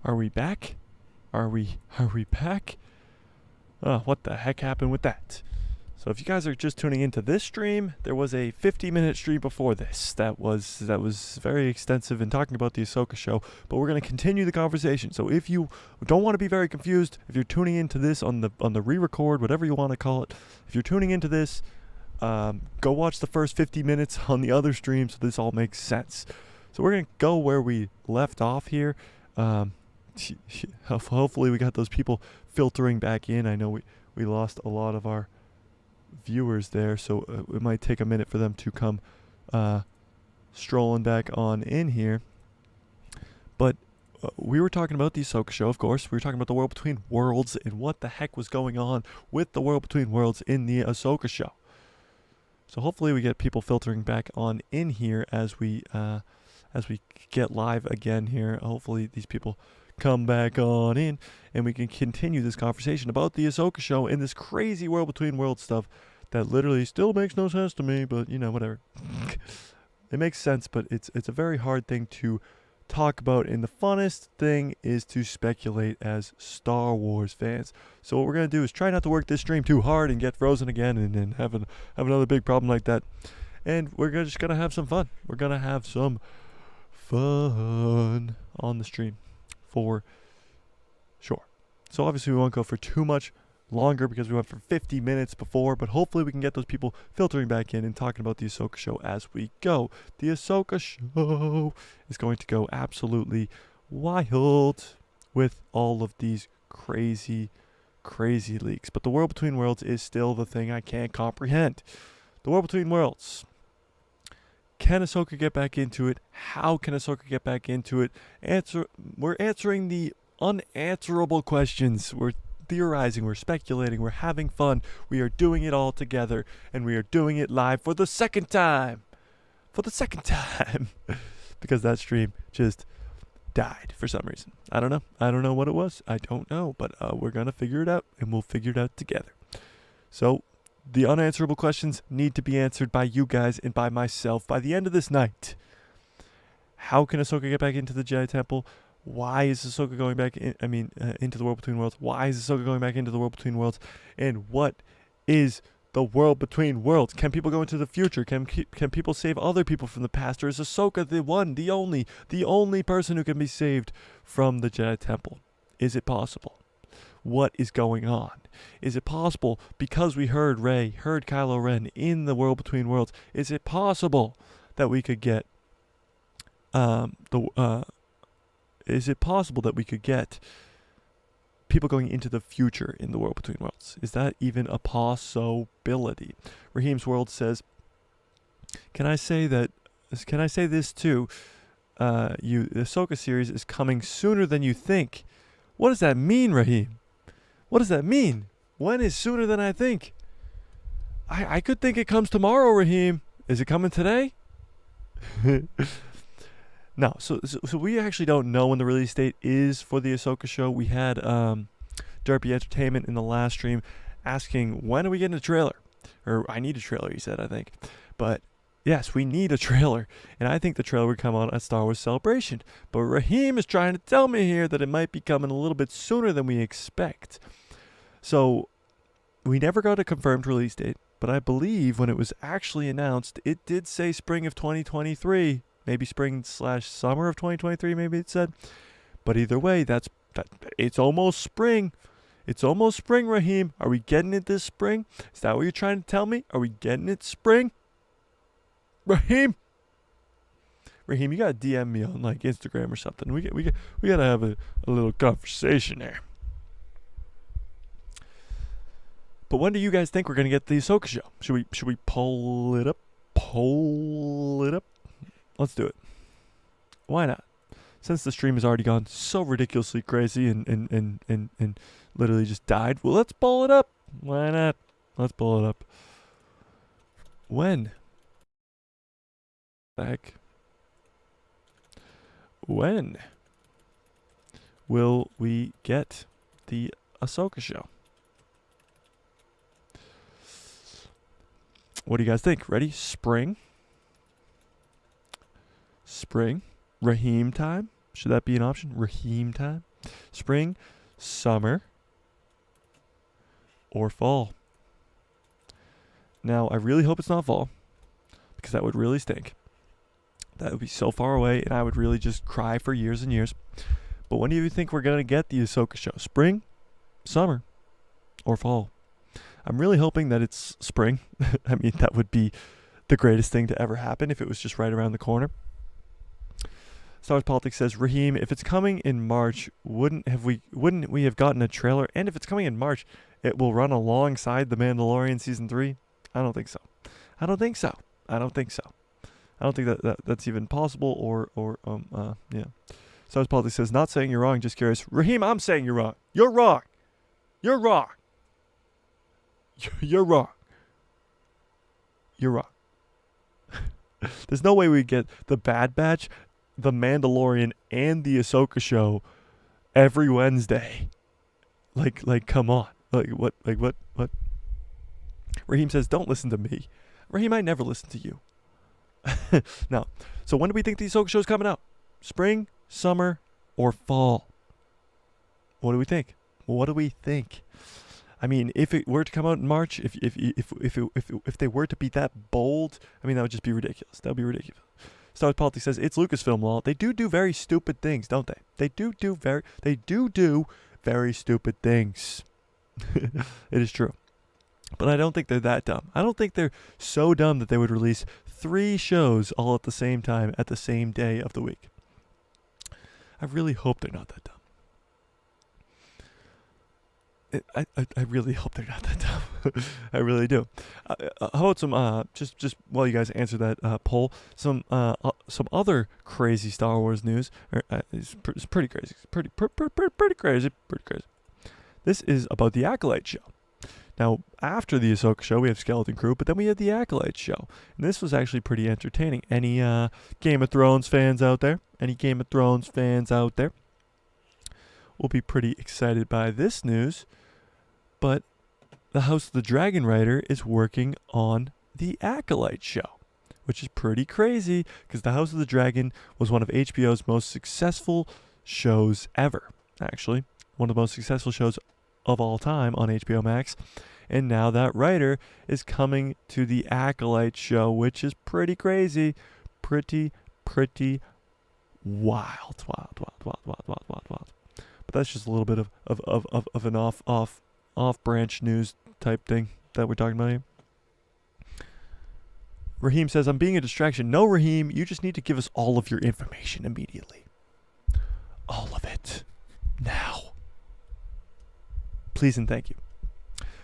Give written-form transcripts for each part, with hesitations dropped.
Are we back? Are we back? What the heck happened with that? So if you guys are just tuning into this stream, there was a 50-minute stream before this that was very extensive in talking about the Ahsoka show, but we're going to continue the conversation. So if you don't want to be very confused, if you're tuning into this on the re-record, whatever you want to call it, if you're tuning into this, go watch the first 50 minutes on the other stream so this all makes sense. So we're going to go where we left off here. Hopefully we got those people filtering back in. I know we lost a lot of our viewers there, so it might take a minute for them to come strolling back on in here. But we were talking about the Ahsoka show, of course. We were talking about the World Between Worlds and what the heck was going on with the World Between Worlds in the Ahsoka show. So hopefully we get people filtering back on in here as we get live again here. Hopefully these people come back on in and we can continue this conversation about the Ahsoka show and this crazy World Between Worlds stuff that literally still makes no sense to me, but you know, whatever. It makes sense, but it's a very hard thing to talk about, and the funnest thing is to speculate as Star Wars fans. So what we're going to do is try not to work this stream too hard and get frozen again and then have another big problem like that. And we're just going to have some fun. We're going to have some fun on the stream for sure. So obviously we won't go for too much longer because we went for 50 minutes before, but hopefully we can get those people filtering back in and talking about the Ahsoka show as we go. The Ahsoka show is going to go absolutely wild with all of these crazy leaks. But the World Between Worlds is still the thing I can't comprehend. The World Between Worlds. Can Ahsoka get back into it? How can Ahsoka get back into it? We're answering the unanswerable questions. We're theorizing, we're speculating, we're having fun. We are doing it all together, and we are doing it live for the second time. For the second time. Because that stream just died for some reason. I don't know what it was. I don't know, but we're going to figure it out, and we'll figure it out together. So the unanswerable questions need to be answered by you guys and by myself by the end of this night. How can Ahsoka get back into the Jedi Temple? Why is Ahsoka going back into the World Between Worlds? Why is Ahsoka going back into the World Between Worlds? And what is the World Between Worlds? Can people go into the future? Can people save other people from the past? Or is Ahsoka the one, the only person who can be saved from the Jedi Temple? Is it possible? What is going on? Is it possible, because we heard Rey, heard Kylo Ren in the World Between Worlds, is it possible that we could get is it possible that we could get people going into the future in the World Between Worlds? Is that even a possibility? Raheem's World says, can I say this too? The Ahsoka series is coming sooner than you think. What does that mean, Raheem? What does that mean? When is sooner than I think? I could think it comes tomorrow, Raheem. Is it coming today? No, so we actually don't know when the release date is for the Ahsoka show. We had Derpy Entertainment in the last stream asking, when are we getting a trailer? Or, I need a trailer, he said, I think. But yes, we need a trailer. And I think the trailer would come out at Star Wars Celebration. But Raheem is trying to tell me here that it might be coming a little bit sooner than we expect. So we never got a confirmed release date. But I believe when it was actually announced, it did say spring of 2023. Maybe spring/summer of 2023, maybe it said. But either way, it's almost spring. It's almost spring, Raheem. Are we getting it this spring? Is that what you're trying to tell me? Are we getting it spring? Raheem, you gotta DM me on like Instagram or something. We gotta have a little conversation there. But when do you guys think we're gonna get the Ahsoka show? Should we pull it up? Let's do it. Why not? Since the stream has already gone so ridiculously crazy and literally just died, well, let's pull it up. Why not? Let's pull it up. When? Back. When will we get the Ahsoka show? What do you guys think? Ready? Spring. Raheem time? Should that be an option? Raheem time? Spring, summer, or fall. Now, I really hope it's not fall, because that would really stink. That would be so far away, and I would really just cry for years and years. But when do you think we're going to get the Ahsoka show? Spring, summer, or fall? I'm really hoping that it's spring. I mean, that would be the greatest thing to ever happen if it was just right around the corner. Star Wars Politics says, Raheem, if it's coming in March, wouldn't we have gotten a trailer? And if it's coming in March, it will run alongside The Mandalorian Season 3? I don't think so. I don't think that's even possible yeah. Star Wars Politics says, not saying you're wrong, just curious. Raheem, I'm saying you're wrong. You're wrong. You're wrong. You're wrong. You're wrong. There's no way we get the Bad Batch, the Mandalorian, and the Ahsoka show every Wednesday. Like, come on. What? Raheem says, don't listen to me. Raheem, I never listen to you. Now, so when do we think the Ahsoka show is coming out? Spring, summer, or fall? What do we think? I mean, if it were to come out in March, if they were to be that bold, I mean, that would just be ridiculous. That would be ridiculous. Star Wars Politics says, it's Lucasfilm law. They do very stupid things, don't they? They do very stupid things. It is true. But I don't think they're that dumb. I don't think they're so dumb that they would release 3 shows all at the same time at the same day of the week. I really hope they're not that dumb. I really hope they're not that dumb. I really do. How about some just while you guys answer that poll, some other crazy Star Wars news. It's pretty crazy. Pretty crazy. This is about the Acolyte show. Now, after the Ahsoka show, we have Skeleton Crew, but then we had the Acolyte show. And this was actually pretty entertaining. Any Game of Thrones fans out there? Will be pretty excited by this news. But the House of the Dragon writer is working on the Acolyte show, which is pretty crazy because the House of the Dragon was one of HBO's most successful shows ever, actually. One of the most successful shows of all time on HBO Max. And now that writer is coming to the Acolyte show, which is pretty crazy. Pretty wild. But that's just a little bit of an off-branch news type thing that we're talking about here. Raheem says, I'm being a distraction. No, Raheem, you just need to give us all of your information immediately. All of it. Now. Please and thank you.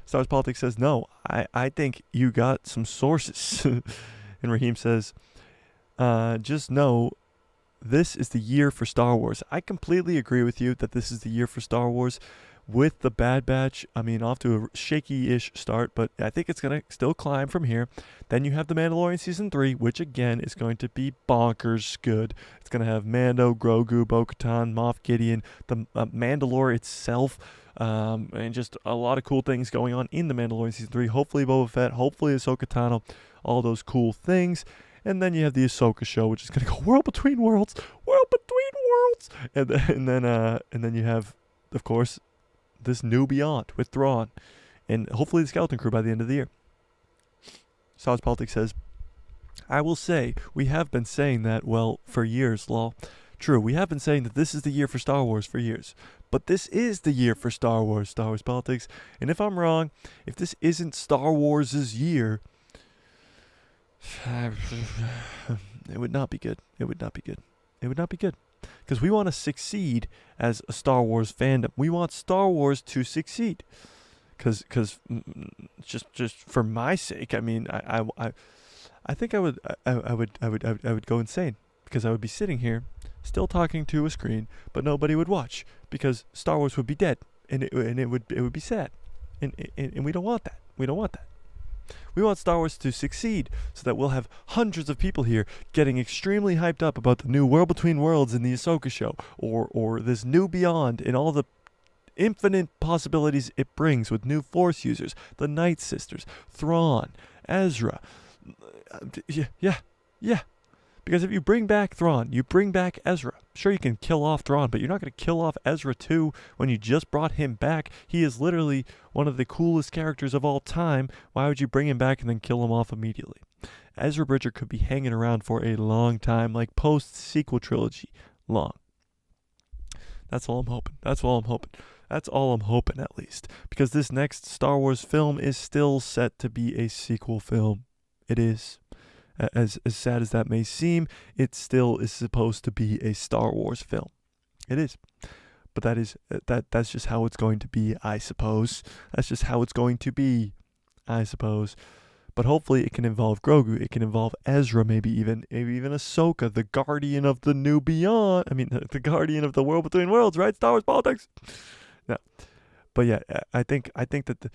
Star Wars Politics says, no, I think you got some sources. And Raheem says, just know this is the year for Star Wars. I completely agree with you that this is the year for Star Wars. With the Bad Batch, I mean, off to a shaky-ish start, but I think it's going to still climb from here. Then you have The Mandalorian Season 3, which, again, is going to be bonkers good. It's going to have Mando, Grogu, Bo-Katan, Moff Gideon, the Mandalore itself, and just a lot of cool things going on in The Mandalorian Season 3. Hopefully Boba Fett, hopefully Ahsoka Tano, all those cool things. And then you have the Ahsoka show, which is going to go World Between Worlds. And then you have, of course, this new Beyond with Thrawn, and hopefully the Skeleton Crew by the end of the year. Star Wars Politics says, I will say, we have been saying that, well, for years, lol. True, we have been saying that this is the year for Star Wars for years. But this is the year for Star Wars Politics. And if I'm wrong, if this isn't Star Wars' year, it would not be good. Because we want to succeed as a Star Wars fandom. We want Star Wars to succeed. Because just for my sake, I mean, I think I would go insane, because I would be sitting here still talking to a screen, but nobody would watch, because Star Wars would be dead, and it would be sad, and we don't want that. We want Star Wars to succeed so that we'll have hundreds of people here getting extremely hyped up about the new World Between Worlds in the Ahsoka show, or this new Beyond and all the infinite possibilities it brings with new Force users, the Night Sisters, Thrawn, Ezra. Yeah. Because if you bring back Thrawn, you bring back Ezra. Sure, you can kill off Thrawn, but you're not going to kill off Ezra too when you just brought him back. He is literally one of the coolest characters of all time. Why would you bring him back and then kill him off immediately? Ezra Bridger could be hanging around for a long time, like post-sequel trilogy long. That's all I'm hoping. That's all I'm hoping, at least. Because this next Star Wars film is still set to be a sequel film. It is. As sad as that may seem, it still is supposed to be a Star Wars film. It is. But that's just how it's going to be, I suppose. That's just how it's going to be, I suppose. But hopefully it can involve Grogu. It can involve Ezra, maybe even Ahsoka, the guardian of the new beyond. I mean, the guardian of the world between worlds, right? Star Wars politics. No. But yeah, I think that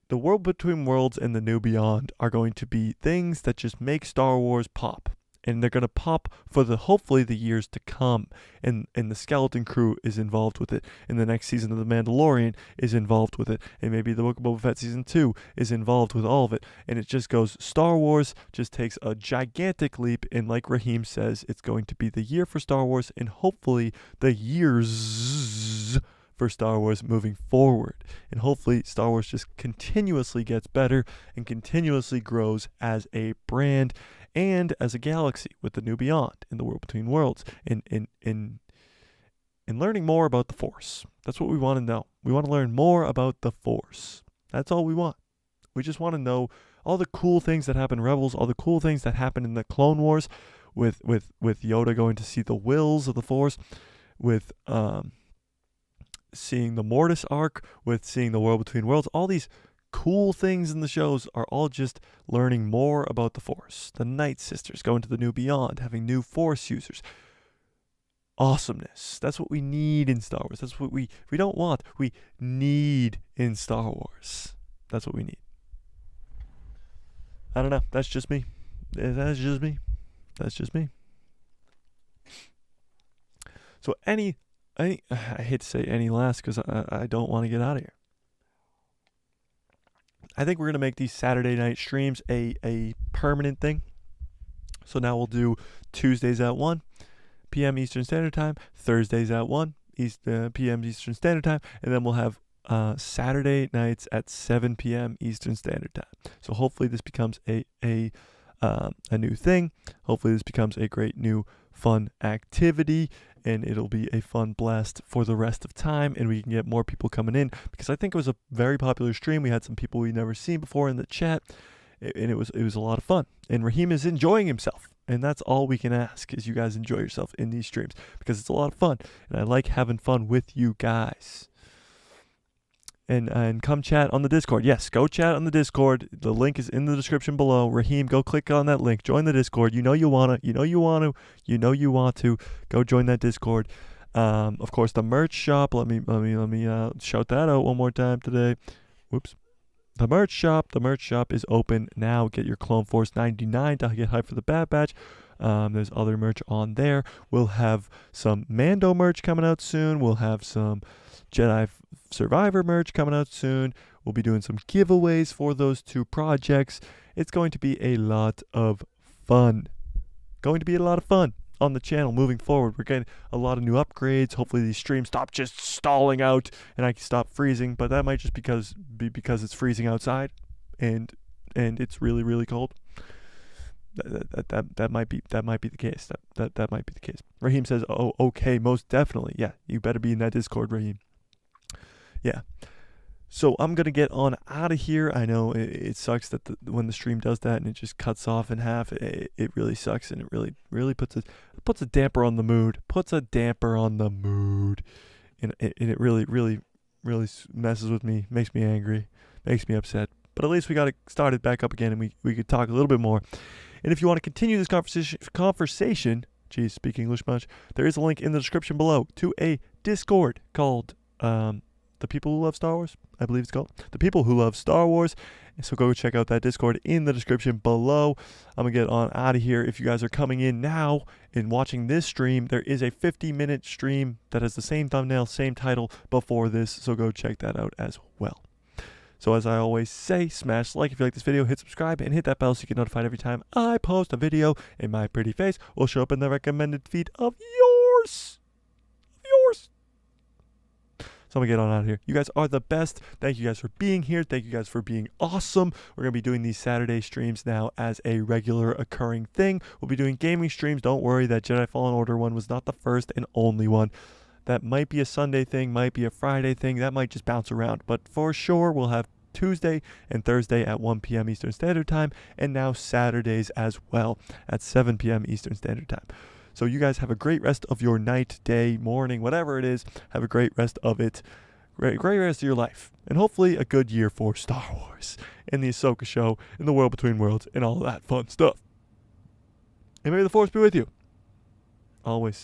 the world between worlds and the new beyond are going to be things that just make Star Wars pop. And they're going to pop for hopefully the years to come. And the Skeleton Crew is involved with it. And the next season of The Mandalorian is involved with it. And maybe the Book of Boba Fett Season 2 is involved with all of it. And it just goes, Star Wars just takes a gigantic leap. And like Raheem says, it's going to be the year for Star Wars and hopefully the years for Star Wars moving forward. And hopefully Star Wars just continuously gets better and continuously grows as a brand and as a galaxy with the new beyond in the world between worlds in learning more about the Force. That's what we want to know. We want to learn more about the Force. That's all we want. We just want to know all the cool things that happen in Rebels, all the cool things that happen in the Clone Wars with Yoda going to see the wills of the Force, with seeing the Mortis arc, with seeing the world between worlds. All these cool things in the shows are all just learning more about the Force. The Night Sisters going to the new beyond, having new Force users. Awesomeness. That's what we need in Star Wars. That's what we don't want. We need in Star Wars. That's what we need. I don't know. That's just me. That's just me. That's just me. So I hate to say any last because I don't want to get out of here. I think we're going to make these Saturday night streams a permanent thing. So now we'll do Tuesdays at 1 p.m. Eastern Standard Time, Thursdays at 1 p.m. Eastern Standard Time, and then we'll have Saturday nights at 7 p.m. Eastern Standard Time. So hopefully this becomes a new thing. Hopefully this becomes a great new fun activity, and it'll be a fun blast for the rest of time, and we can get more people coming in, because I think it was a very popular stream. We had some people we'd never seen before in the chat, and it was a lot of fun, and Raheem is enjoying himself, and that's all we can ask, is you guys enjoy yourself in these streams, because it's a lot of fun, and I like having fun with you guys. And come chat on the Discord. Yes, go chat on the Discord. The link is in the description below. Raheem, go click on that link. Join the Discord. You know you want to. Go join that Discord. Of course, the merch shop. Let me shout that out one more time today. Whoops. The merch shop is open now. Get your Clone Force 99 to get hyped for the Bad Batch. There's other merch on there. We'll have some Mando merch coming out soon. We'll have some Jedi Survivor merch coming out soon. We'll be doing some giveaways for those two projects. It's going to be a lot of fun. On the channel moving forward. We're getting a lot of new upgrades. Hopefully these streams stop just stalling out and I can stop freezing, but that might just be because it's freezing outside and it's really, really cold. That might be the case. That might be the case. Raheem says, "Oh, okay, most definitely. Yeah, you better be in that Discord, Raheem." Yeah. So I'm going to get on out of here. I know it sucks that when the stream does that and it just cuts off in half, it really sucks, and it really puts a damper on the mood. And it really messes with me, makes me angry, makes me upset. But at least we got it started back up again, and we could talk a little bit more. And if you want to continue this conversation, geez, speak English much, there is a link in the description below to a Discord called The People Who Love Star Wars, I believe it's called. The People Who Love Star Wars. So go check out that Discord in the description below. I'm going to get on out of here. If you guys are coming in now and watching this stream, there is a 50-minute stream that has the same thumbnail, same title before this. So go check that out as well. So as I always say, smash like if you like this video, hit subscribe, and hit that bell so you get notified every time I post a video, and my pretty face will show up in the recommended feed of yours. So I'm going to get on out of here. You guys are the best. Thank you guys for being here. Thank you guys for being awesome. We're going to be doing these Saturday streams now as a regular occurring thing. We'll be doing gaming streams. Don't worry, that Jedi Fallen Order one was not the first and only one. That might be a Sunday thing, might be a Friday thing. That might just bounce around. But for sure, we'll have Tuesday and Thursday at 1 p.m. Eastern Standard Time, and now Saturdays as well at 7 p.m. Eastern Standard Time. So you guys have a great rest of your night, day, morning, whatever it is. Have a great rest of it. Great rest of your life. And hopefully a good year for Star Wars and the Ahsoka show and the World Between Worlds and all that fun stuff. And may the Force be with you. Always.